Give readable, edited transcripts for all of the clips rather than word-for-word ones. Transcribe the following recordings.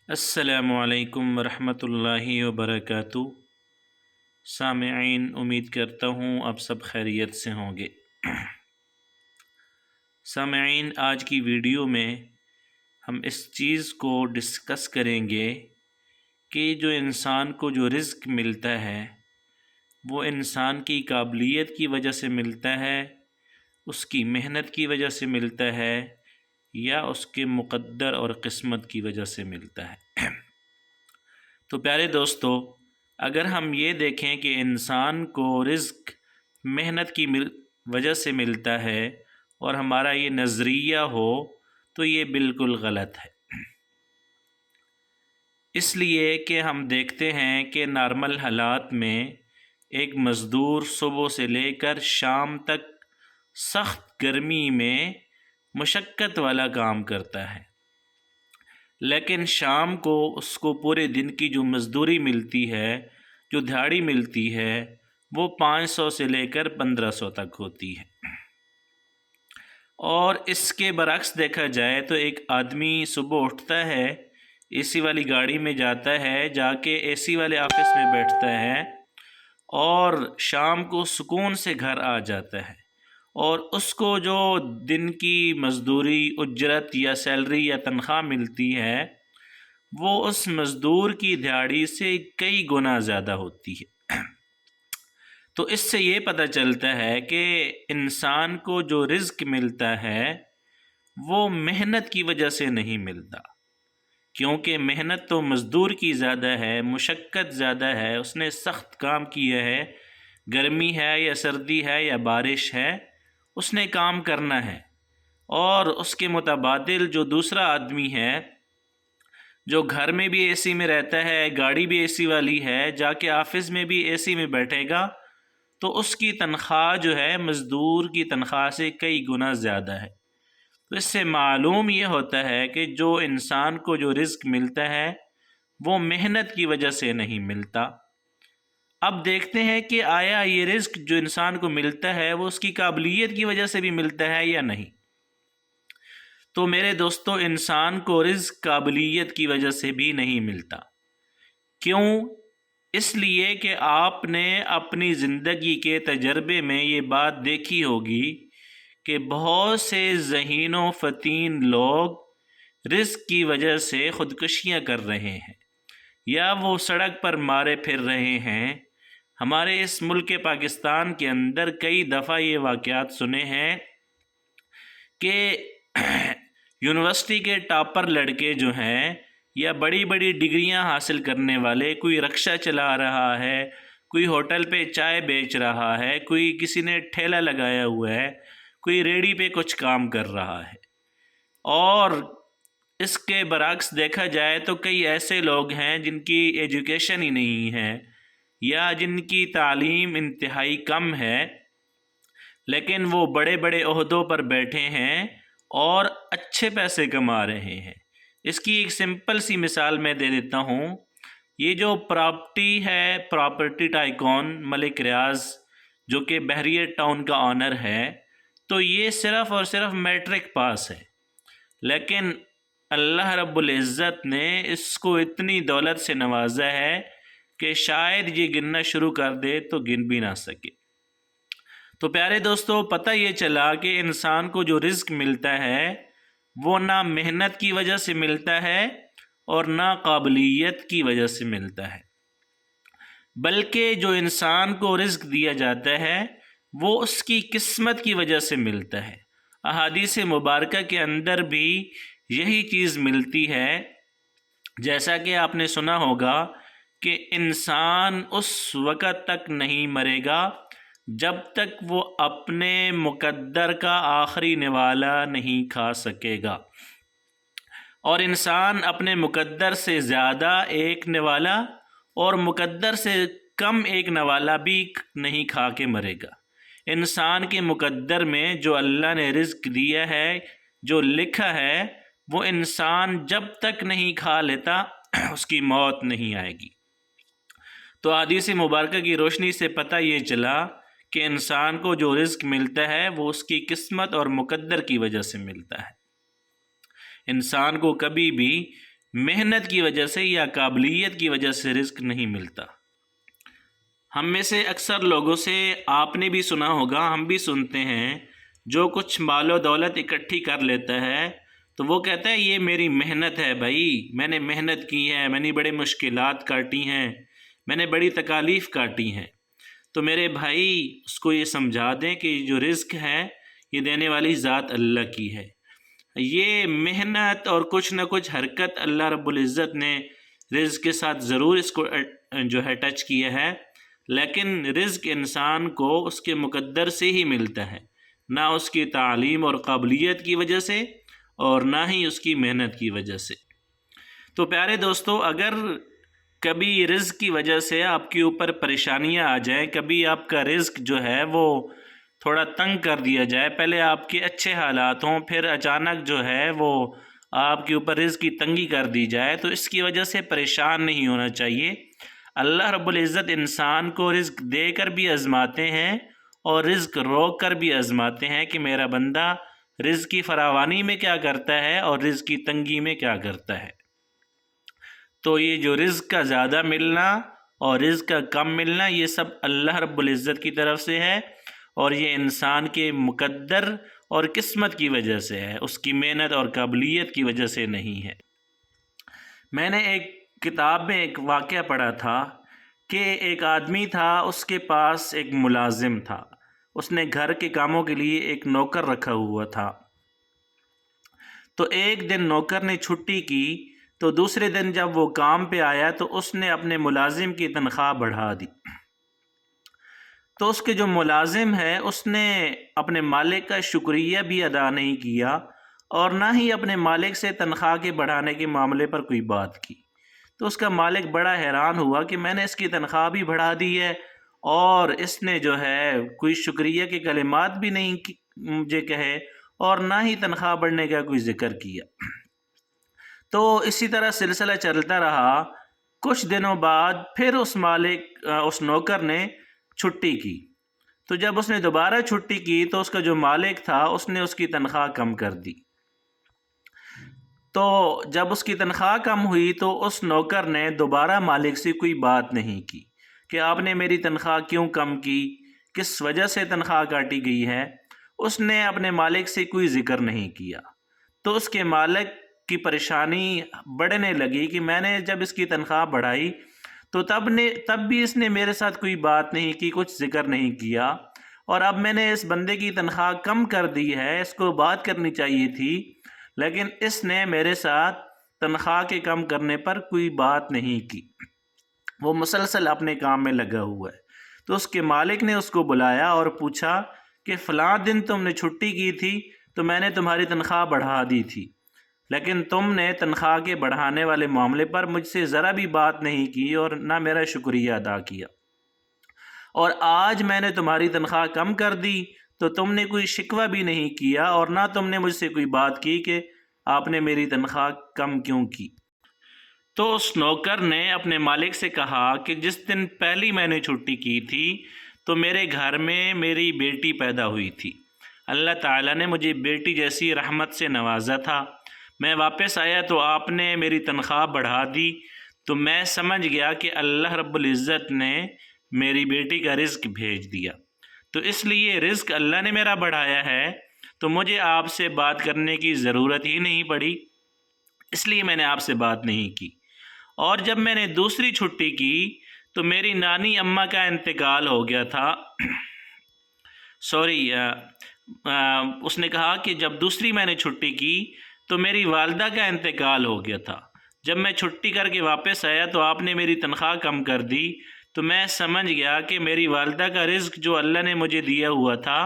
السلام علیکم ورحمۃ اللہ وبرکاتہ۔ سامعین، امید کرتا ہوں آپ سب خیریت سے ہوں گے۔ سامعین، آج کی ویڈیو میں ہم اس چیز کو ڈسکس کریں گے کہ جو انسان کو جو رزق ملتا ہے وہ انسان کی قابلیت کی وجہ سے ملتا ہے، اس کی محنت کی وجہ سے ملتا ہے، یا اس کے مقدر اور قسمت کی وجہ سے ملتا ہے۔ تو پیارے دوستو، اگر ہم یہ دیکھیں کہ انسان کو رزق محنت کی وجہ سے ملتا ہے اور ہمارا یہ نظریہ ہو تو یہ بالکل غلط ہے۔ اس لیے کہ ہم دیکھتے ہیں کہ نارمل حالات میں ایک مزدور صبح سے لے کر شام تک سخت گرمی میں مشقت والا کام کرتا ہے، لیکن شام کو اس کو پورے دن کی جو مزدوری ملتی ہے، جو دہاڑی ملتی ہے، وہ 500 سے لے کر 1500 تک ہوتی ہے۔ اور اس کے برعکس دیکھا جائے تو ایک آدمی صبح اٹھتا ہے، اے سی والی گاڑی میں جاتا ہے، جا کے اے سی والے آفس میں بیٹھتا ہے اور شام کو سکون سے گھر آ جاتا ہے، اور اس کو جو دن کی مزدوری، اجرت یا سیلری یا تنخواہ ملتی ہے وہ اس مزدور کی دہاڑی سے کئی گنا زیادہ ہوتی ہے۔ تو اس سے یہ پتہ چلتا ہے کہ انسان کو جو رزق ملتا ہے وہ محنت کی وجہ سے نہیں ملتا، کیونکہ محنت تو مزدور کی زیادہ ہے، مشقت زیادہ ہے، اس نے سخت کام کیا ہے، گرمی ہے یا سردی ہے یا بارش ہے، اس نے کام کرنا ہے۔ اور اس کے متبادل جو دوسرا آدمی ہے جو گھر میں بھی اے سی میں رہتا ہے، گاڑی بھی اے سی والی ہے، جا کے آفس میں بھی اے سی میں بیٹھے گا، تو اس کی تنخواہ جو ہے مزدور کی تنخواہ سے کئی گنا زیادہ ہے۔ تو اس سے معلوم یہ ہوتا ہے کہ جو انسان کو جو رزق ملتا ہے وہ محنت کی وجہ سے نہیں ملتا۔ اب دیکھتے ہیں کہ آیا یہ رزق جو انسان کو ملتا ہے وہ اس کی قابلیت کی وجہ سے بھی ملتا ہے یا نہیں۔ تو میرے دوستو، انسان کو رزق قابلیت کی وجہ سے بھی نہیں ملتا۔ کیوں؟ اس لیے کہ آپ نے اپنی زندگی کے تجربے میں یہ بات دیکھی ہوگی کہ بہت سے ذہین و فطین لوگ رزق کی وجہ سے خودکشیاں کر رہے ہیں، یا وہ سڑک پر مارے پھر رہے ہیں۔ ہمارے اس ملک پاکستان کے اندر کئی دفعہ یہ واقعات سنے ہیں کہ یونیورسٹی کے ٹاپر لڑکے جو ہیں یا بڑی بڑی ڈگریاں حاصل کرنے والے، کوئی رکشہ چلا رہا ہے، کوئی ہوٹل پہ چائے بیچ رہا ہے، کوئی کسی نے ٹھیلا لگایا ہوا ہے، کوئی ریڑھی پہ کچھ کام کر رہا ہے۔ اور اس کے برعکس دیکھا جائے تو کئی ایسے لوگ ہیں جن کی ایجوکیشن ہی نہیں ہے یا جن کی تعلیم انتہائی کم ہے، لیکن وہ بڑے بڑے عہدوں پر بیٹھے ہیں اور اچھے پیسے کما رہے ہیں۔ اس کی ایک سمپل سی مثال میں دے دیتا ہوں۔ یہ جو پراپرٹی ہے، پراپرٹی ٹائکون ملک ریاض، جو کہ بحریہ ٹاؤن کا آنر ہے، تو یہ صرف اور صرف میٹرک پاس ہے، لیکن اللہ رب العزت نے اس کو اتنی دولت سے نوازا ہے کہ شاید یہ گننا شروع کر دے تو گن بھی نہ سکے۔ تو پیارے دوستو، پتہ یہ چلا کہ انسان کو جو رزق ملتا ہے وہ نہ محنت کی وجہ سے ملتا ہے اور نہ قابلیت کی وجہ سے ملتا ہے، بلکہ جو انسان کو رزق دیا جاتا ہے وہ اس کی قسمت کی وجہ سے ملتا ہے۔ احادیث مبارکہ کے اندر بھی یہی چیز ملتی ہے، جیسا کہ آپ نے سنا ہوگا کہ انسان اس وقت تک نہیں مرے گا جب تک وہ اپنے مقدر کا آخری نوالا نہیں کھا سکے گا، اور انسان اپنے مقدر سے زیادہ ایک نوالا اور مقدر سے کم ایک نوالا بھی نہیں کھا کے مرے گا۔ انسان کے مقدر میں جو اللہ نے رزق دیا ہے، جو لکھا ہے، وہ انسان جب تک نہیں کھا لیتا اس کی موت نہیں آئے گی۔ تو حدیث مبارکہ کی روشنی سے پتہ یہ چلا کہ انسان کو جو رزق ملتا ہے وہ اس کی قسمت اور مقدر کی وجہ سے ملتا ہے۔ انسان کو کبھی بھی محنت کی وجہ سے یا قابلیت کی وجہ سے رزق نہیں ملتا۔ ہم میں سے اکثر لوگوں سے آپ نے بھی سنا ہوگا، ہم بھی سنتے ہیں، جو کچھ مال و دولت اکٹھی کر لیتا ہے تو وہ کہتا ہے یہ میری محنت ہے بھائی، میں نے محنت کی ہے، میں نے بڑے مشکلات کاٹی ہیں، میں نے بڑی تکالیف کاٹی ہیں۔ تو میرے بھائی اس کو یہ سمجھا دیں کہ جو رزق ہے یہ دینے والی ذات اللہ کی ہے۔ یہ محنت اور کچھ نہ کچھ حرکت اللہ رب العزت نے رزق کے ساتھ ضرور اس کو جو ہے ٹچ کیا ہے، لیکن رزق انسان کو اس کے مقدر سے ہی ملتا ہے، نہ اس کی تعلیم اور قابلیت کی وجہ سے اور نہ ہی اس کی محنت کی وجہ سے۔ تو پیارے دوستو، اگر کبھی رزق کی وجہ سے آپ کے اوپر پریشانیاں آ جائیں، کبھی آپ کا رزق جو ہے وہ تھوڑا تنگ کر دیا جائے، پہلے آپ کے اچھے حالات ہوں، پھر اچانک جو ہے وہ آپ کے اوپر رزق کی تنگی کر دی جائے، تو اس کی وجہ سے پریشان نہیں ہونا چاہیے۔ اللہ رب العزت انسان کو رزق دے کر بھی آزماتے ہیں اور رزق روک کر بھی آزماتے ہیں کہ میرا بندہ رزق کی فراوانی میں کیا کرتا ہے اور رزق کی تنگی میں کیا کرتا ہے۔ تو یہ جو رزق کا زیادہ ملنا اور رزق کا کم ملنا، یہ سب اللہ رب العزت کی طرف سے ہے، اور یہ انسان کے مقدر اور قسمت کی وجہ سے ہے، اس کی محنت اور قابلیت کی وجہ سے نہیں ہے۔ میں نے ایک کتاب میں ایک واقعہ پڑھا تھا کہ ایک آدمی تھا، اس کے پاس ایک ملازم تھا، اس نے گھر کے کاموں کے لیے ایک نوکر رکھا ہوا تھا۔ تو ایک دن نوکر نے چھٹی کی، تو دوسرے دن جب وہ کام پہ آیا تو اس نے اپنے ملازم کی تنخواہ بڑھا دی۔ تو اس کے جو ملازم ہے اس نے اپنے مالک کا شکریہ بھی ادا نہیں کیا اور نہ ہی اپنے مالک سے تنخواہ کے بڑھانے کے معاملے پر کوئی بات کی۔ تو اس کا مالک بڑا حیران ہوا کہ میں نے اس کی تنخواہ بھی بڑھا دی ہے اور اس نے جو ہے کوئی شکریہ کے کلمات بھی نہیں مجھے کہے اور نہ ہی تنخواہ بڑھنے کا کوئی ذکر کیا۔ تو اسی طرح سلسلہ چلتا رہا۔ کچھ دنوں بعد پھر اس نوکر نے چھٹی کی، تو جب اس نے دوبارہ چھٹی کی تو اس کا جو مالک تھا اس نے اس کی تنخواہ کم کر دی۔ تو جب اس کی تنخواہ کم ہوئی تو اس نوکر نے دوبارہ مالک سے کوئی بات نہیں کی کہ آپ نے میری تنخواہ کیوں کم کی، کس وجہ سے تنخواہ کاٹی گئی ہے، اس نے اپنے مالک سے کوئی ذکر نہیں کیا۔ تو اس کے مالک کی پریشانی بڑھنے لگی کہ میں نے جب اس کی تنخواہ بڑھائی تو تب بھی اس نے میرے ساتھ کوئی بات نہیں کی، کچھ ذکر نہیں کیا، اور اب میں نے اس بندے کی تنخواہ کم کر دی ہے، اس کو بات کرنی چاہیے تھی، لیکن اس نے میرے ساتھ تنخواہ کے کم کرنے پر کوئی بات نہیں کی، وہ مسلسل اپنے کام میں لگا ہوا ہے۔ تو اس کے مالک نے اس کو بلایا اور پوچھا کہ فلاں دن تم نے چھٹی کی تھی تو میں نے تمہاری تنخواہ بڑھا دی تھی، لیکن تم نے تنخواہ کے بڑھانے والے معاملے پر مجھ سے ذرا بھی بات نہیں کی اور نہ میرا شکریہ ادا کیا، اور آج میں نے تمہاری تنخواہ کم کر دی تو تم نے کوئی شکوہ بھی نہیں کیا اور نہ تم نے مجھ سے کوئی بات کی کہ آپ نے میری تنخواہ کم کیوں کی۔ تو اس نوکر نے اپنے مالک سے کہا کہ جس دن پہلی میں نے چھٹی کی تھی تو میرے گھر میں میری بیٹی پیدا ہوئی تھی، اللہ تعالیٰ نے مجھے بیٹی جیسی رحمت سے نوازا تھا، میں واپس آیا تو آپ نے میری تنخواہ بڑھا دی، تو میں سمجھ گیا کہ اللہ رب العزت نے میری بیٹی کا رزق بھیج دیا، تو اس لیے رزق اللہ نے میرا بڑھایا ہے، تو مجھے آپ سے بات کرنے کی ضرورت ہی نہیں پڑی، اس لیے میں نے آپ سے بات نہیں کی۔ اور جب میں نے دوسری چھٹی کی تو میری نانی اماں کا انتقال ہو گیا تھا، اس نے کہا کہ جب دوسری میں نے چھٹی کی تو میری والدہ کا انتقال ہو گیا تھا، جب میں چھٹی کر کے واپس آیا تو آپ نے میری تنخواہ کم کر دی، تو میں سمجھ گیا کہ میری والدہ کا رزق جو اللہ نے مجھے دیا ہوا تھا،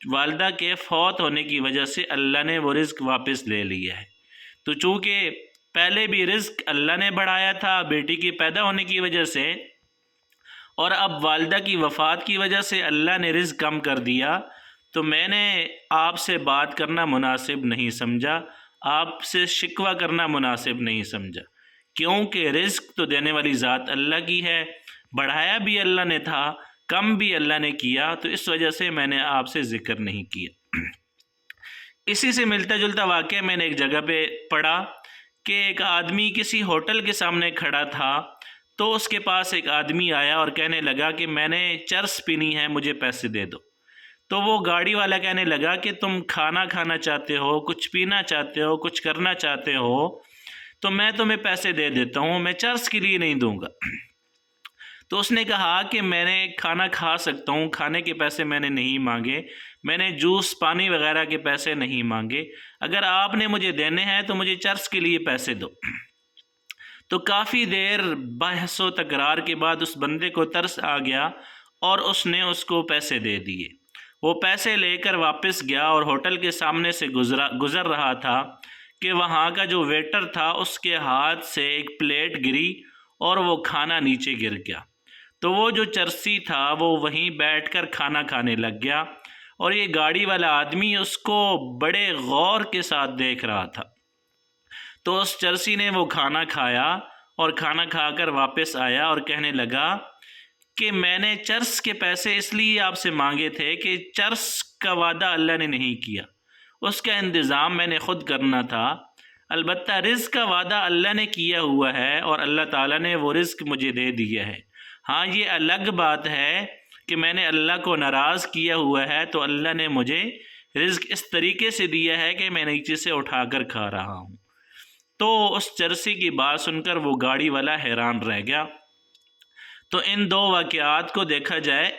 والدہ کے فوت ہونے کی وجہ سے اللہ نے وہ رزق واپس لے لیا ہے۔ تو چونکہ پہلے بھی رزق اللہ نے بڑھایا تھا بیٹی کے پیدا ہونے کی وجہ سے، اور اب والدہ کی وفات کی وجہ سے اللہ نے رزق کم کر دیا، تو میں نے آپ سے بات کرنا مناسب نہیں سمجھا، آپ سے شکوہ کرنا مناسب نہیں سمجھا، کیونکہ رزق تو دینے والی ذات اللہ کی ہے، بڑھایا بھی اللہ نے تھا، کم بھی اللہ نے کیا، تو اس وجہ سے میں نے آپ سے ذکر نہیں کیا۔ اسی سے ملتا جلتا واقعہ میں نے ایک جگہ پہ پڑھا کہ ایک آدمی کسی ہوٹل کے سامنے کھڑا تھا، تو اس کے پاس ایک آدمی آیا اور کہنے لگا کہ میں نے چرس پینی ہے، مجھے پیسے دے دو۔ تو وہ گاڑی والا کہنے لگا کہ تم کھانا کھانا چاہتے ہو، کچھ پینا چاہتے ہو، کچھ کرنا چاہتے ہو تو میں تمہیں پیسے دے دیتا ہوں، میں چرس کے لیے نہیں دوں گا۔ تو اس نے کہا کہ میں نے کھانا کھا سکتا ہوں، کھانے کے پیسے میں نے نہیں مانگے، میں نے جوس پانی وغیرہ کے پیسے نہیں مانگے، اگر آپ نے مجھے دینے ہیں تو مجھے چرس کے لیے پیسے دو۔ تو کافی دیر بحث و تکرار کے بعد اس بندے کو ترس آ گیا اور اس نے اس کو پیسے دے دیے۔ وہ پیسے لے کر واپس گیا اور ہوٹل کے سامنے سے گزر رہا تھا کہ وہاں کا جو ویٹر تھا اس کے ہاتھ سے ایک پلیٹ گری اور وہ کھانا نیچے گر گیا۔ تو وہ جو چرسی تھا وہ وہیں بیٹھ کر کھانا کھانے لگ گیا اور یہ گاڑی والا آدمی اس کو بڑے غور کے ساتھ دیکھ رہا تھا۔ تو اس چرسی نے وہ کھانا کھایا اور کھانا کھا کر واپس آیا اور کہنے لگا کہ میں نے چرس کے پیسے اس لیے آپ سے مانگے تھے کہ چرس کا وعدہ اللہ نے نہیں کیا، اس کا انتظام میں نے خود کرنا تھا، البتہ رزق کا وعدہ اللہ نے کیا ہوا ہے اور اللہ تعالیٰ نے وہ رزق مجھے دے دیا ہے۔ ہاں یہ الگ بات ہے کہ میں نے اللہ کو ناراض کیا ہوا ہے تو اللہ نے مجھے رزق اس طریقے سے دیا ہے کہ میں نیچے سے اٹھا کر کھا رہا ہوں۔ تو اس چرسی کی بات سن کر وہ گاڑی والا حیران رہ گیا۔ تو ان دو واقعات کو دیکھا جائے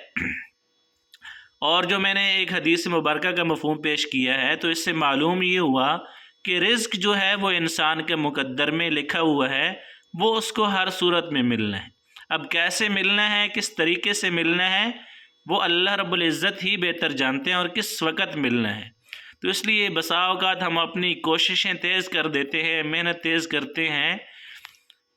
اور جو میں نے ایک حدیث مبارکہ کا مفہوم پیش کیا ہے تو اس سے معلوم یہ ہوا کہ رزق جو ہے وہ انسان کے مقدر میں لکھا ہوا ہے، وہ اس کو ہر صورت میں ملنا ہے۔ اب کیسے ملنا ہے، کس طریقے سے ملنا ہے، وہ اللہ رب العزت ہی بہتر جانتے ہیں اور کس وقت ملنا ہے۔ تو اس لیے بسا اوقات ہم اپنی کوششیں تیز کر دیتے ہیں، محنت تیز کرتے ہیں،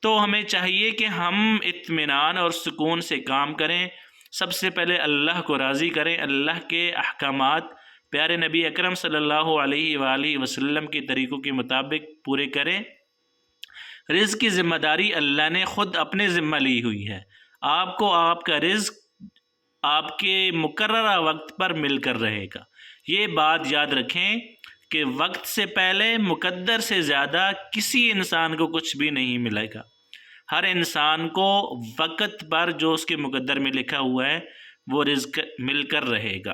تو ہمیں چاہیے کہ ہم اطمینان اور سکون سے کام کریں، سب سے پہلے اللہ کو راضی کریں، اللہ کے احکامات پیارے نبی اکرم صلی اللہ علیہ وآلہ وسلم کے طریقوں کے مطابق پورے کریں۔ رزق کی ذمہ داری اللہ نے خود اپنے ذمہ لی ہوئی ہے، آپ کو آپ کا رزق آپ کے مقررہ وقت پر مل کر رہے گا۔ یہ بات یاد رکھیں کہ وقت سے پہلے مقدر سے زیادہ کسی انسان کو کچھ بھی نہیں ملے گا، ہر انسان کو وقت پر جو اس کے مقدر میں لکھا ہوا ہے وہ رزق مل کر رہے گا۔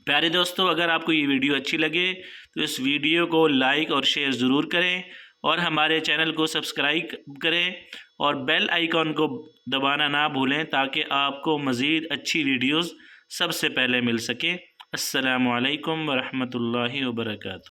پیارے دوستو، اگر آپ کو یہ ویڈیو اچھی لگے تو اس ویڈیو کو لائک اور شیئر ضرور کریں اور ہمارے چینل کو سبسکرائب کریں اور بیل آئیکن کو دبانا نہ بھولیں تاکہ آپ کو مزید اچھی ویڈیوز سب سے پہلے مل سکیں۔ السلام علیکم ورحمۃ اللہ وبرکاتہ۔